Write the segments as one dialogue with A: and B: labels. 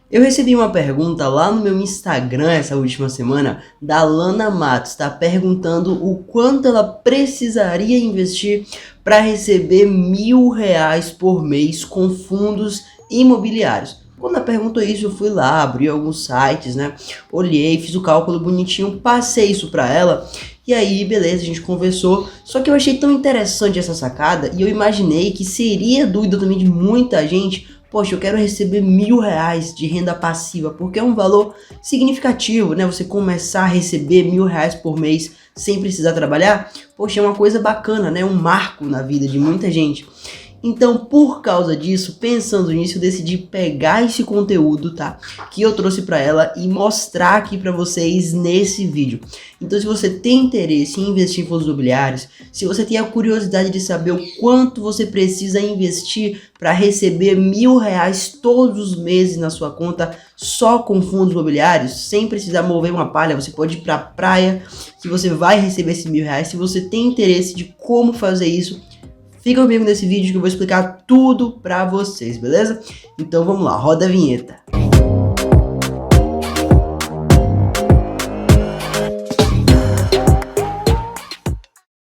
A: Eu recebi uma pergunta lá no meu Instagram essa última semana da Lana Matos, tá perguntando o quanto ela precisaria investir para receber R$ 1.000 por mês com fundos imobiliários. Quando ela perguntou isso, eu fui lá, abri alguns sites, né? Olhei, fiz o cálculo bonitinho, passei isso para ela. E aí, beleza, a gente conversou. Só que eu achei tão interessante essa sacada e eu imaginei que seria dúvida também de muita gente. Poxa, eu quero receber R$ 1.000 de renda passiva, porque é um valor significativo, né? Você começar a receber R$ 1.000 por mês sem precisar trabalhar, poxa, é uma coisa bacana, né? Um marco na vida de muita gente. Então, por causa disso, pensando nisso, eu decidi pegar esse conteúdo, tá? Que eu trouxe para ela e mostrar aqui para vocês nesse vídeo. Então, se você tem interesse em investir em fundos imobiliários, se você tem a curiosidade de saber o quanto você precisa investir para receber R$ 1.000 todos os meses na sua conta só com fundos imobiliários, sem precisar mover uma palha, você pode ir para a praia que você vai receber esses R$ 1.000. Se você tem interesse de como fazer isso, fica comigo nesse vídeo que eu vou explicar tudo pra vocês, beleza? Então vamos lá, roda a vinheta.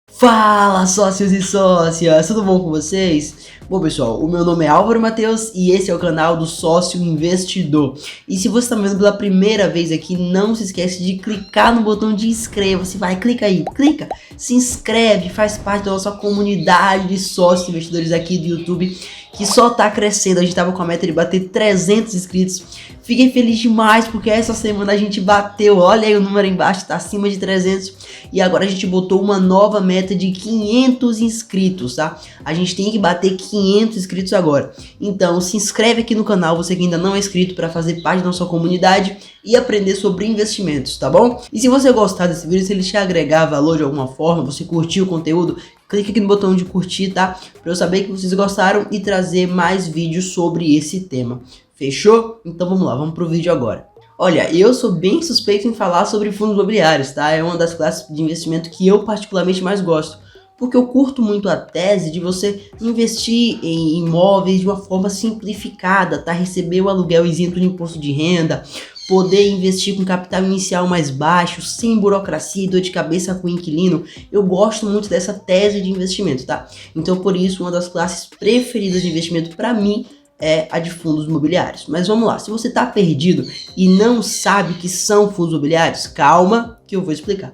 A: Fala, sócios e sócias, tudo bom com vocês? Bom, pessoal, o meu nome é Álvaro Matheus e esse é o canal do Sócio Investidor. E se você está me vendo pela primeira vez aqui, não se esquece de clicar no botão de inscreva-se, vai, clica aí, clica, se inscreve, faz parte da nossa comunidade de sócios investidores aqui do YouTube, que só tá crescendo. A gente tava com a meta de bater 300 inscritos. Fiquei feliz demais porque essa semana a gente bateu, olha aí o número aí embaixo, tá acima de 300. E agora a gente botou uma nova meta de 500 inscritos, tá? A gente tem que bater 500 inscritos agora. Então se inscreve aqui no canal, você que ainda não é inscrito, para fazer parte da nossa comunidade e aprender sobre investimentos, tá bom? E se você gostar desse vídeo, se ele te agregar valor de alguma forma, você curtiu o conteúdo, clique aqui no botão de curtir, tá? Para eu saber que vocês gostaram e trazer mais vídeos sobre esse tema. Fechou? Então vamos lá, vamos pro vídeo agora. Olha, eu sou bem suspeito em falar sobre fundos imobiliários, tá? É uma das classes de investimento que eu particularmente mais gosto, porque eu curto muito a tese de você investir em imóveis de uma forma simplificada, tá? Receber o aluguel isento de imposto de renda, poder investir com capital inicial mais baixo, sem burocracia e dor de cabeça com o inquilino. Eu gosto muito dessa tese de investimento, tá? Então, por isso, uma das classes preferidas de investimento para mim é a de fundos imobiliários. Mas vamos lá, se você está perdido e não sabe o que são fundos imobiliários, calma que eu vou explicar.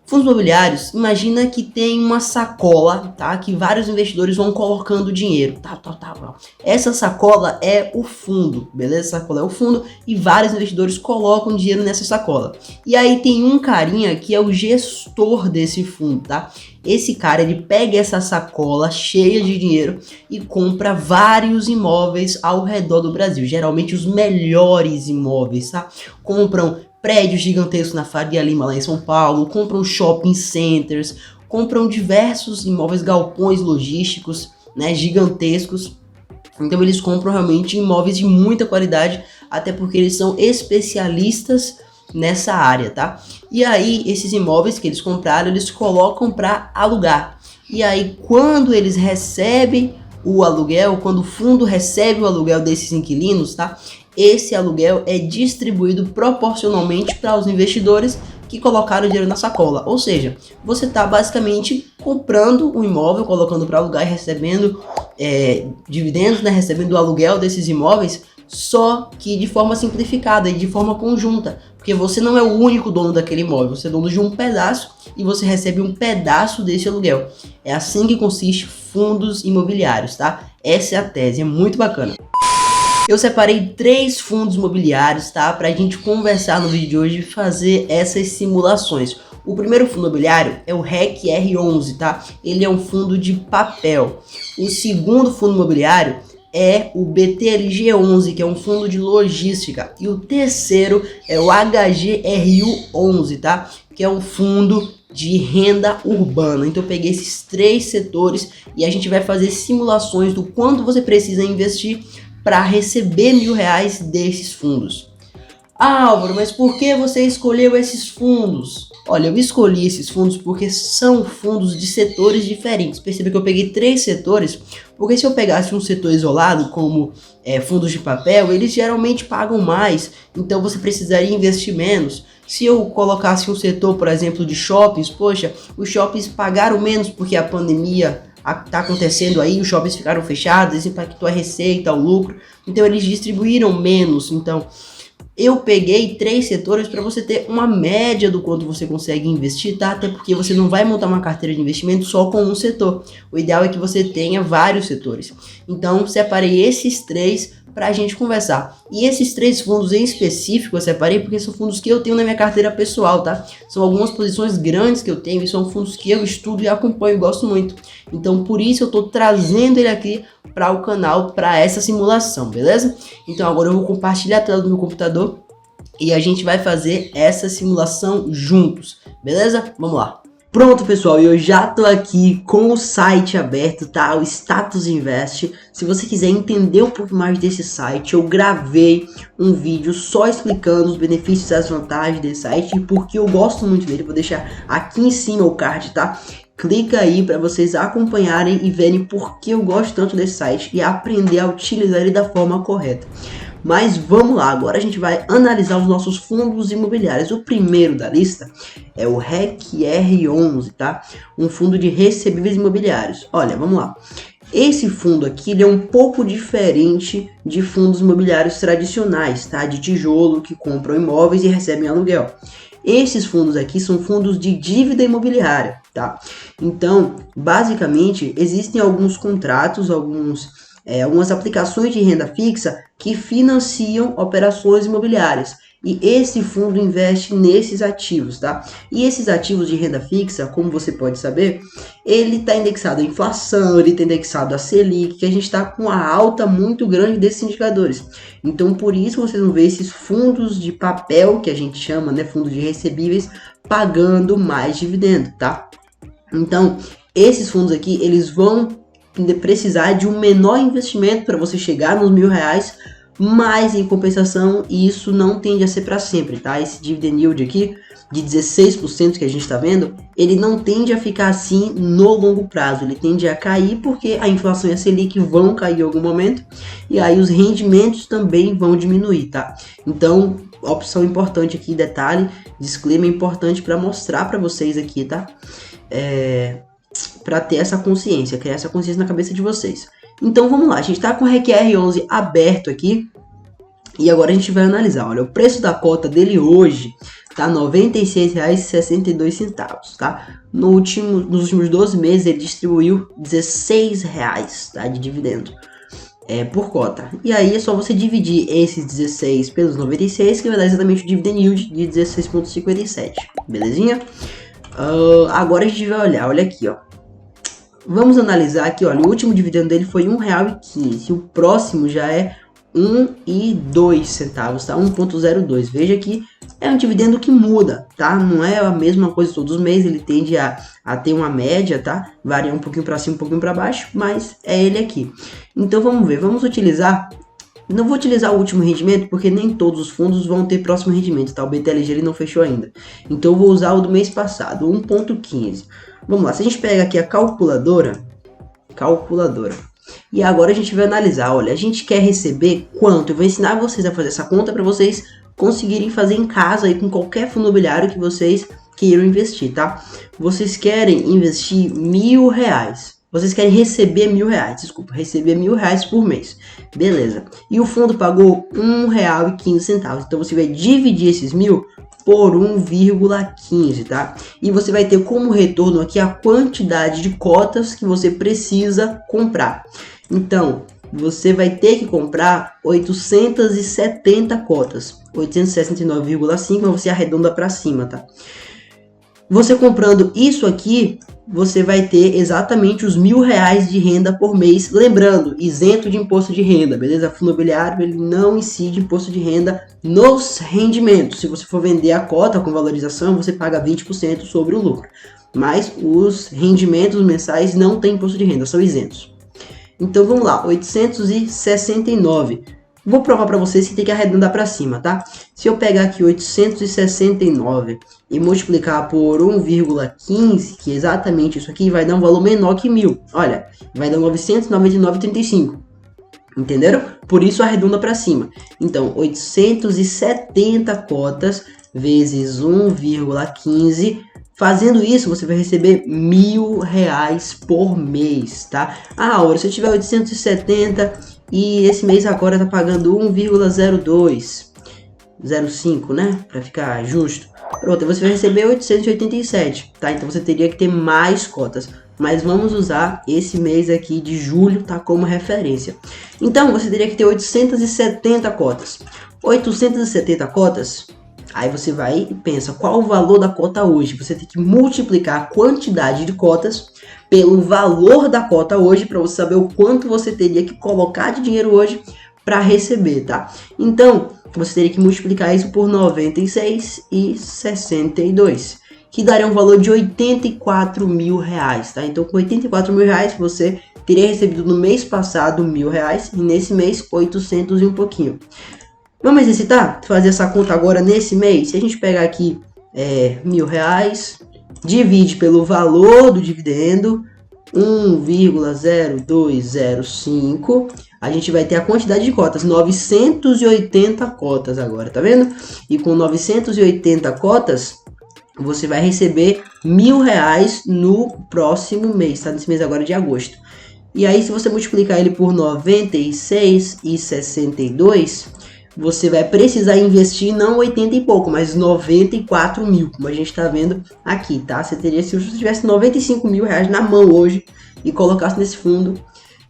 A: Fundos imobiliários, imagina que tem uma sacola, tá? Que vários investidores vão colocando dinheiro, tá. Essa sacola é o fundo, beleza? Essa sacola é o fundo e vários investidores colocam dinheiro nessa sacola. E aí tem um carinha que é o gestor desse fundo, tá? Esse cara, ele pega essa sacola cheia de dinheiro e compra vários imóveis ao redor do Brasil, geralmente os melhores imóveis, tá? Compram prédios gigantescos na Faria Lima, lá em São Paulo, compram shopping centers, compram diversos imóveis, galpões logísticos, né, gigantescos. Então eles compram realmente imóveis de muita qualidade, até porque eles são especialistas nessa área, tá? E aí esses imóveis que eles compraram, eles colocam para alugar. E aí quando eles recebem o aluguel, quando o fundo recebe o aluguel desses inquilinos, tá? Esse aluguel é distribuído proporcionalmente para os investidores que colocaram o dinheiro na sacola. Ou seja, você está basicamente comprando um imóvel, colocando para alugar e recebendo dividendos, né? Recebendo o aluguel desses imóveis, só que de forma simplificada e de forma conjunta. Porque você não é o único dono daquele imóvel, você é dono de um pedaço e você recebe um pedaço desse aluguel. É assim que consiste fundos imobiliários, tá? Essa é a tese, é muito bacana. Eu separei 3 fundos imobiliários, tá? Pra gente conversar no vídeo de hoje e fazer essas simulações. O primeiro fundo imobiliário é o REC-R11, tá? Ele é um fundo de papel. O segundo fundo imobiliário é o BTLG11, que é um fundo de logística. E o terceiro é o HGRU11, tá? Que é um fundo de renda urbana. Então eu peguei esses 3 setores e a gente vai fazer simulações do quanto você precisa investir para receber R$ 1.000 desses fundos. Ah, Álvaro, mas por que você escolheu esses fundos? Olha, eu escolhi esses fundos porque são fundos de setores diferentes. Perceba que eu peguei 3 setores, porque se eu pegasse um setor isolado, como fundos de papel, eles geralmente pagam mais, então você precisaria investir menos. Se eu colocasse um setor, por exemplo, de shoppings, poxa, os shoppings pagaram menos porque a pandemia está acontecendo aí, os shoppings ficaram fechados, isso impactou a receita, o lucro, então eles distribuíram menos. Então eu peguei 3 setores para você ter uma média do quanto você consegue investir, tá? Até porque você não vai montar uma carteira de investimento só com um setor. O ideal é que você tenha vários setores. Então, separei esses 3 para a gente conversar. E esses 3 fundos em específico eu separei porque são fundos que eu tenho na minha carteira pessoal, tá? São algumas posições grandes que eu tenho e são fundos que eu estudo e acompanho e gosto muito. Então, por isso eu tô trazendo ele aqui para o canal, para essa simulação, beleza? Então agora eu vou compartilhar a tela do meu computador e a gente vai fazer essa simulação juntos, beleza? Vamos lá. Pronto, pessoal, eu já tô aqui com o site aberto, tá? O Status Invest. Se você quiser entender um pouco mais desse site, eu gravei um vídeo só explicando os benefícios e as vantagens desse site e porque eu gosto muito dele. Vou deixar aqui em cima o card, tá? Clica aí para vocês acompanharem e verem por que eu gosto tanto desse site e aprender a utilizar ele da forma correta. Mas vamos lá, agora a gente vai analisar os nossos fundos imobiliários. O primeiro da lista é o REC-R11, tá? Um fundo de recebíveis imobiliários. Olha, vamos lá. Esse fundo aqui ele é um pouco diferente de fundos imobiliários tradicionais, tá? De tijolo que compram imóveis e recebem aluguel. Esses fundos aqui são fundos de dívida imobiliária, tá? Então, basicamente, existem alguns contratos, algumas aplicações de renda fixa que financiam operações imobiliárias. E esse fundo investe nesses ativos, tá? E esses ativos de renda fixa, como você pode saber, ele está indexado à inflação, ele está indexado à Selic, que a gente está com uma alta muito grande desses indicadores. Então, por isso vocês vão ver esses fundos de papel, que a gente chama, né, fundos de recebíveis, pagando mais dividendo, tá? Então, esses fundos aqui, eles vão precisar de um menor investimento para você chegar nos R$1.000, mas em compensação isso não tende a ser para sempre, tá? Esse dividend yield aqui de 16% que a gente está vendo, ele não tende a ficar assim no longo prazo, ele tende a cair porque a inflação e a Selic vão cair em algum momento e aí os rendimentos também vão diminuir, tá? Então, opção importante aqui, detalhe, disclaimer importante para mostrar para vocês aqui, tá? Para ter essa consciência, criar essa consciência na cabeça de vocês. Então vamos lá, a gente está com o REC-R11 aberto aqui e agora a gente vai analisar. Olha, o preço da cota dele hoje tá R$ 96,62, tá? Nos últimos 12 meses ele distribuiu R$16, tá, de dividendo por cota. E aí é só você dividir esses 16 pelos 96 que vai dar exatamente o dividend yield de 16,57, belezinha? Agora a gente vai olha aqui, ó. Vamos analisar aqui, olha, o último dividendo dele foi R$1,15, o próximo já é R$1,02, tá? 1,02. Veja que é um dividendo que muda, tá? Não é a mesma coisa todos os meses, ele tende a ter uma média, tá? Varia um pouquinho para cima, um pouquinho para baixo, mas é ele aqui. Então vamos ver, vamos utilizar. Não vou utilizar o último rendimento porque nem todos os fundos vão ter próximo rendimento, tá? O BTLG ele não fechou ainda. Então eu vou usar o do mês passado, 1,15. Vamos lá, se a gente pega aqui a calculadora, e agora a gente vai analisar, olha, a gente quer receber quanto? Eu vou ensinar vocês a fazer essa conta para vocês conseguirem fazer em casa aí com qualquer fundo imobiliário que vocês queiram investir, tá? Vocês querem investir R$1.000. Vocês querem receber R$1.000, desculpa, receber R$1.000 por mês. Beleza. E o fundo pagou R$1,15. Então você vai dividir esses 1.000 por 1,15, tá? E você vai ter como retorno aqui a quantidade de cotas que você precisa comprar. Então, você vai ter que comprar 870 cotas. 869,5, mas você arredonda para cima, tá? Você comprando isso aqui, você vai ter exatamente os R$1.000 de renda por mês. Lembrando, isento de imposto de renda, beleza? Fundo imobiliário, ele não incide imposto de renda nos rendimentos. Se você for vender a cota com valorização, você paga 20% sobre o lucro. Mas os rendimentos mensais não têm imposto de renda, são isentos. Então vamos lá, 869 Vou provar para vocês que tem que arredondar para cima, tá? Se eu pegar aqui 869 e multiplicar por 1,15, que é exatamente isso aqui, vai dar um valor menor que 1000. Olha, vai dar 999,35. Entenderam? Por isso arredonda para cima. Então, 870 cotas vezes 1,15. Fazendo isso, você vai receber R$1.000 por mês, tá? Ah, olha, se eu tiver 870 e esse mês agora tá pagando 1,0205, né? Para ficar justo. Pronto, você vai receber 887, tá? Então você teria que ter mais cotas. Mas vamos usar esse mês aqui de julho, tá? Como referência. Então você teria que ter 870 cotas. 870 cotas. Aí você vai e pensa, qual o valor da cota hoje? Você tem que multiplicar a quantidade de cotas pelo valor da cota hoje, para você saber o quanto você teria que colocar de dinheiro hoje para receber, tá? Então, você teria que multiplicar isso por 96,62, que daria um valor de R$84.000, tá? Então, com R$84.000, você teria recebido no mês passado R$1.000 e nesse mês 800 e um pouquinho. Vamos exercitar? Fazer essa conta agora nesse mês. Se a gente pegar aqui R$1.000, divide pelo valor do dividendo, 1,0205, a gente vai ter a quantidade de cotas, 980 cotas agora, tá vendo? E com 980 cotas, você vai receber R$1.000 no próximo mês, tá? Nesse mês agora de agosto. E aí, se você multiplicar ele por 96,62, você vai precisar investir não 80 e pouco, mas 94 mil, como a gente está vendo aqui, tá? Você teria, se você tivesse 95 mil reais na mão hoje e colocasse nesse fundo,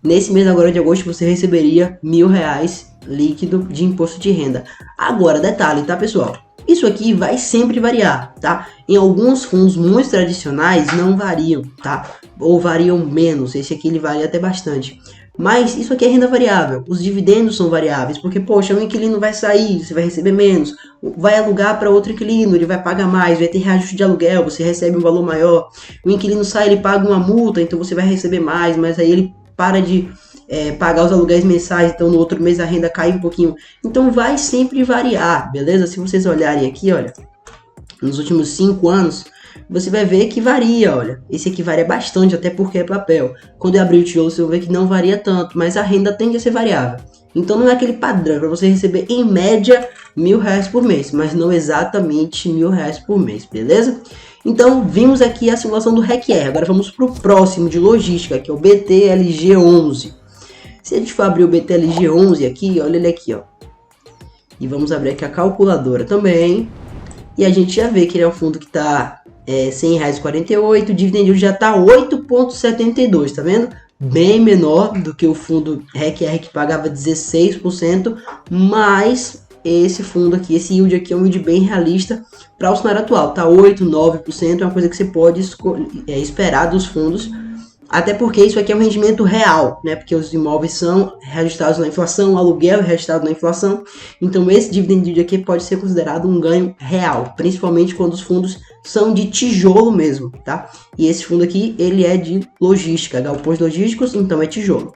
A: nesse mês agora de agosto, você receberia R$1.000 líquido de imposto de renda. Agora, detalhe, tá, pessoal? Isso aqui vai sempre variar, tá? Em alguns fundos muito tradicionais não variam, tá? Ou variam menos, esse aqui ele varia até bastante. Mas isso aqui é renda variável, os dividendos são variáveis, porque, poxa, um inquilino vai sair, você vai receber menos, vai alugar para outro inquilino, ele vai pagar mais, vai ter reajuste de aluguel, você recebe um valor maior, o inquilino sai, ele paga uma multa, então você vai receber mais, mas aí ele para de pagar os aluguéis mensais, então no outro mês a renda cai um pouquinho, então vai sempre variar, beleza? Se vocês olharem aqui, olha, nos últimos 5 anos, você vai ver que varia, olha. Esse aqui varia bastante, até porque é papel. Quando eu abrir o tijolo, você vai ver que não varia tanto, mas a renda tende a ser variável. Então não é aquele padrão, para você receber em média R$1.000 por mês, mas não exatamente R$1.000 por mês, beleza? Então vimos aqui a simulação do REC-R. Agora vamos para o próximo de logística, que é o BTLG11. Se a gente for abrir o BTLG11 aqui, olha ele aqui, ó. E vamos abrir aqui a calculadora também. E a gente já vê que ele é um fundo que está R$100,48, o dividend yield já está 8,72, tá vendo? Bem menor do que o fundo REC-R que pagava 16%, mas esse fundo aqui, esse yield aqui é um yield bem realista para o cenário atual, tá 8, 9%, é uma coisa que você pode esperar dos fundos, até porque isso aqui é um rendimento real, né? Porque os imóveis são reajustados na inflação, o aluguel é reajustado na inflação, então esse dividend yield aqui pode ser considerado um ganho real, principalmente quando os fundos são de tijolo mesmo, tá? E esse fundo aqui, ele é de logística, galpões logísticos, então é tijolo.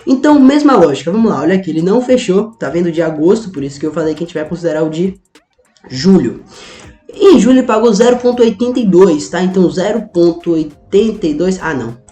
A: Então, mesma lógica, vamos lá, olha aqui, ele não fechou, tá vendo, de agosto, por isso que eu falei que a gente vai considerar o de julho. Em julho ele pagou 0,82, tá? Então 0,82,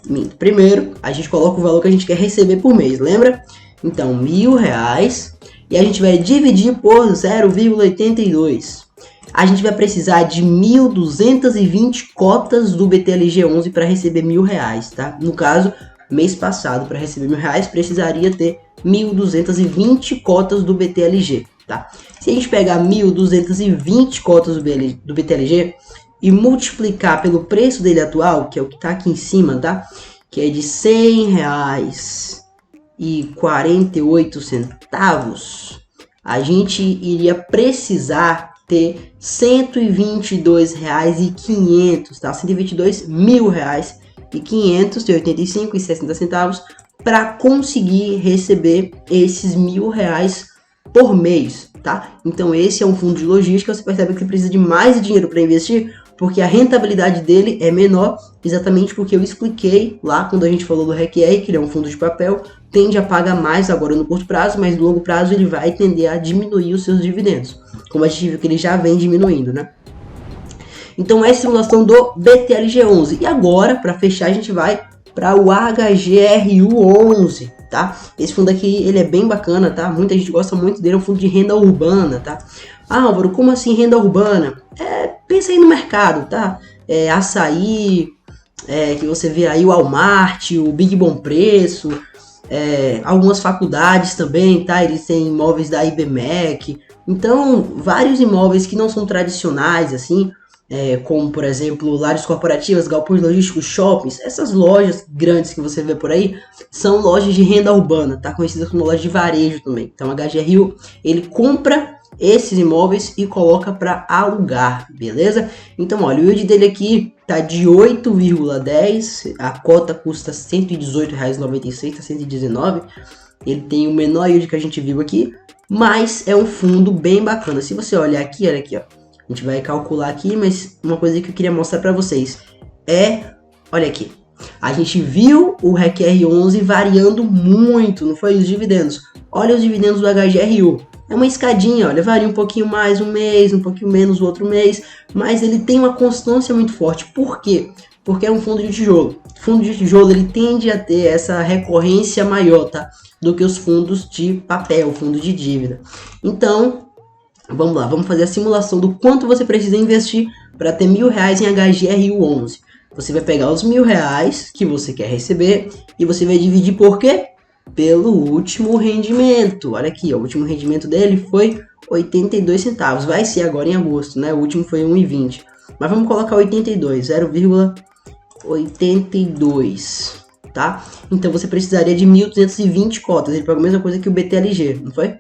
A: minto. Primeiro, a gente coloca o valor que a gente quer receber por mês, lembra? Então, R$1.000, e a gente vai dividir por 0,82. A gente vai precisar de 1.220 cotas do BTLG11 para receber R$1.000, tá? No caso, mês passado, para receber R$1.000, precisaria ter 1.220 cotas do BTLG, tá? Se a gente pegar 1.220 cotas do BTLG e multiplicar pelo preço dele atual, que é o que está aqui em cima, tá? Que é de R$100,48, a gente iria precisar ter R$122.500, tá? R$122.500,85,60 para conseguir receber esses R$1.000 por mês, tá? Então esse é um fundo de logística, você percebe que precisa de mais dinheiro para investir, Porque a rentabilidade dele é menor, exatamente porque eu expliquei lá quando a gente falou do RECR, que ele é um fundo de papel, tende a pagar mais agora no curto prazo, mas no longo prazo ele vai tender a diminuir os seus dividendos, como a gente viu que ele já vem diminuindo, né? Então essa é a simulação do BTLG11. E agora, para fechar, a gente vai para o HGRU11, tá? Esse fundo aqui, ele é bem bacana, tá? Muita gente gosta muito dele, é um fundo de renda urbana, tá? Ah, Álvaro, como assim renda urbana? Pensa aí no mercado, tá? Açaí, que você vê aí o Walmart, o Big Bom Preço, algumas faculdades também, tá? Eles têm imóveis da IBMEC, então vários imóveis que não são tradicionais, assim, como por exemplo lares corporativas, galpões logísticos, shoppings, essas lojas grandes que você vê por aí, são lojas de renda urbana, tá? Conhecidas como loja de varejo também. Então a HGRU, ele compra esses imóveis e coloca para alugar, beleza? Então olha, o yield dele aqui tá de 8,10, a cota custa R$ 118,96, tá 119. Ele tem o menor yield que a gente viu aqui, mas é um fundo bem bacana. Se você olhar aqui, olha aqui, ó. A gente vai calcular aqui, mas uma coisa que eu queria mostrar para vocês olha aqui. A gente viu o RECR11 variando muito, não foi os dividendos. Olha os dividendos do HGRU. É uma escadinha, olha, varia um pouquinho mais um mês, um pouquinho menos o outro mês, mas ele tem uma constância muito forte. Por quê? Porque é um fundo de tijolo. O fundo de tijolo, ele tende a ter essa recorrência maior, tá? Do que os fundos de papel, fundo de dívida. Então, vamos lá, vamos fazer a simulação do quanto você precisa investir para ter R$1.000 em HGRU11. Você vai pegar os R$1.000 que você quer receber e você vai dividir por quê? Pelo último rendimento. Olha aqui, ó, o último rendimento dele foi 82 centavos. Vai ser agora em agosto, né? O último foi 1,20. Mas vamos colocar 82, 0,82, tá? Então você precisaria de 1.220 cotas. Ele pagou a mesma coisa que o BTLG, não foi?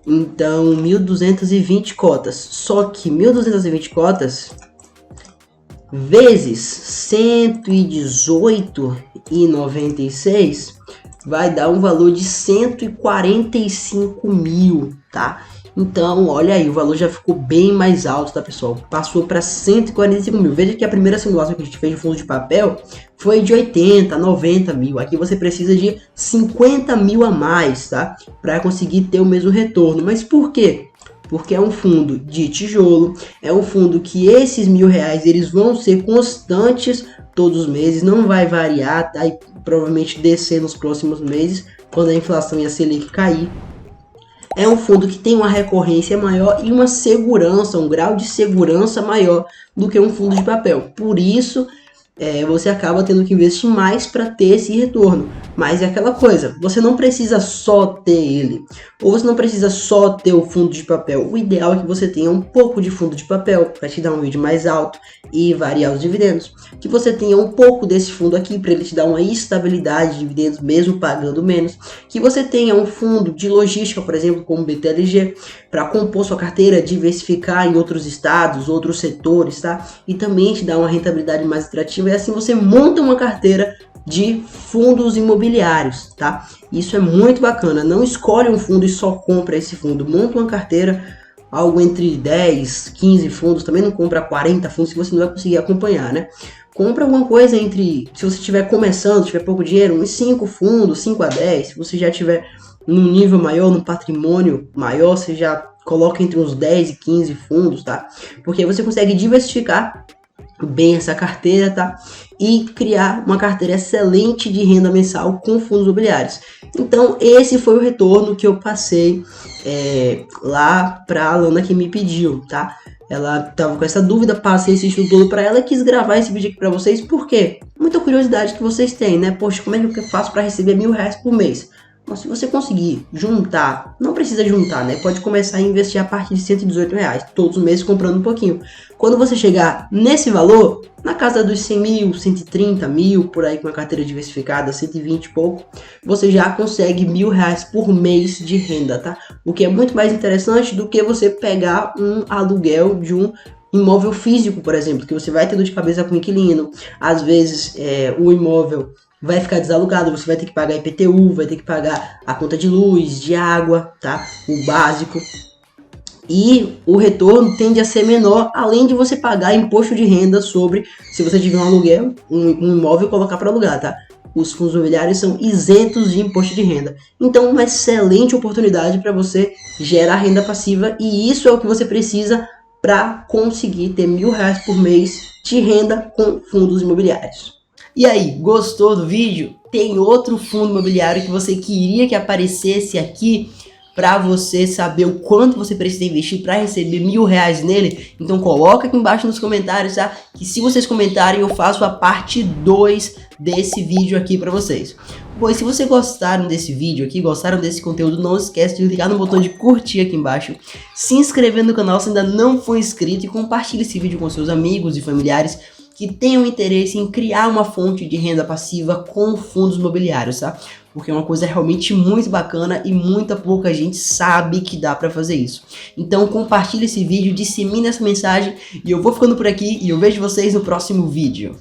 A: Então, 1.220 cotas. Só que 1.220 cotas vezes 118,96 vai dar um valor de 145 mil, tá? Então, olha aí, o valor já ficou bem mais alto, tá, pessoal? Passou para 145 mil. Veja que a primeira simulação que a gente fez de fundo de papel foi de 80, 90 mil. Aqui você precisa de 50 mil a mais, tá? Para conseguir ter o mesmo retorno. Mas por quê? Porque é um fundo de tijolo, é um fundo que esses R$1.000 eles vão ser constantes todos os meses, não vai variar, tá? E provavelmente descer nos próximos meses, quando a inflação e a Selic cair. É um fundo que tem uma recorrência maior e uma segurança, um grau de segurança maior do que um fundo de papel. Por isso, você acaba tendo que investir mais para ter esse retorno. Mas é aquela coisa, você não precisa só ter ele, ou você não precisa só ter o fundo de papel. O ideal é que você tenha um pouco de fundo de papel para te dar um yield mais alto e variar os dividendos. Que você tenha um pouco desse fundo aqui para ele te dar uma estabilidade de dividendos mesmo pagando menos. Que você tenha um fundo de logística, por exemplo, como o BTLG, para compor sua carteira, diversificar em outros estados, outros setores, tá? E também te dar uma rentabilidade mais atrativa. E assim você monta uma carteira de fundos imobiliários, tá? Isso é muito bacana. Não escolhe um fundo e só compra esse fundo. Monta uma carteira, algo entre 10, 15 fundos. Também não compra 40 fundos que você não vai conseguir acompanhar, né? Compra alguma coisa entre, se você estiver começando, tiver pouco dinheiro, uns 5 fundos, 5 a 10. Se você já tiver num nível maior, num patrimônio maior, você já coloca entre uns 10 e 15 fundos, tá? Porque aí você consegue diversificar bem essa carteira, tá? E criar uma carteira excelente de renda mensal com fundos imobiliários. Então esse foi o retorno que eu passei lá para a Alana que me pediu, tá? Ela tava com essa dúvida, passei esse estudo todo para ela e quis gravar esse vídeo aqui para vocês. Por quê? Muita curiosidade que vocês têm, né? Poxa, como é que eu faço para receber R$1.000 por mês? Mas se você conseguir juntar, não precisa juntar, né? Pode começar a investir a partir de R$118, todos os meses comprando um pouquinho. Quando você chegar nesse valor, na casa dos 100 mil, 130 mil, por aí com uma carteira diversificada, 120 e pouco, você já consegue R$1.000 por mês de renda, tá? O que é muito mais interessante do que você pegar um aluguel de um imóvel físico, por exemplo, que você vai ter dor de cabeça com o inquilino. Às vezes o imóvel vai ficar desalugado, você vai ter que pagar IPTU, vai ter que pagar a conta de luz, de água, tá? O básico. e o retorno tende a ser menor, além de você pagar imposto de renda sobre, se você tiver um aluguel, um imóvel e colocar para alugar, tá? Os fundos imobiliários são isentos de imposto de renda. Então, uma excelente oportunidade para você gerar renda passiva, e isso é o que você precisa para conseguir ter R$ 1.000 por mês de renda com fundos imobiliários. E aí, gostou do vídeo? Tem outro fundo imobiliário que você queria que aparecesse aqui para você saber o quanto você precisa investir para receber R$ 1.000 nele? Então coloca aqui embaixo nos comentários, tá? Que se vocês comentarem eu faço a parte 2 desse vídeo aqui para vocês. Bom, e se vocês gostaram desse vídeo aqui, gostaram desse conteúdo, não esquece de clicar no botão de curtir aqui embaixo, se inscrever no canal se ainda não for inscrito e compartilhe esse vídeo com seus amigos e familiares que tenham interesse em criar uma fonte de renda passiva com fundos imobiliários, tá? Porque é uma coisa realmente muito bacana e muita pouca gente sabe que dá para fazer isso. Então compartilhe esse vídeo, dissemine essa mensagem e eu vou ficando por aqui e eu vejo vocês no próximo vídeo.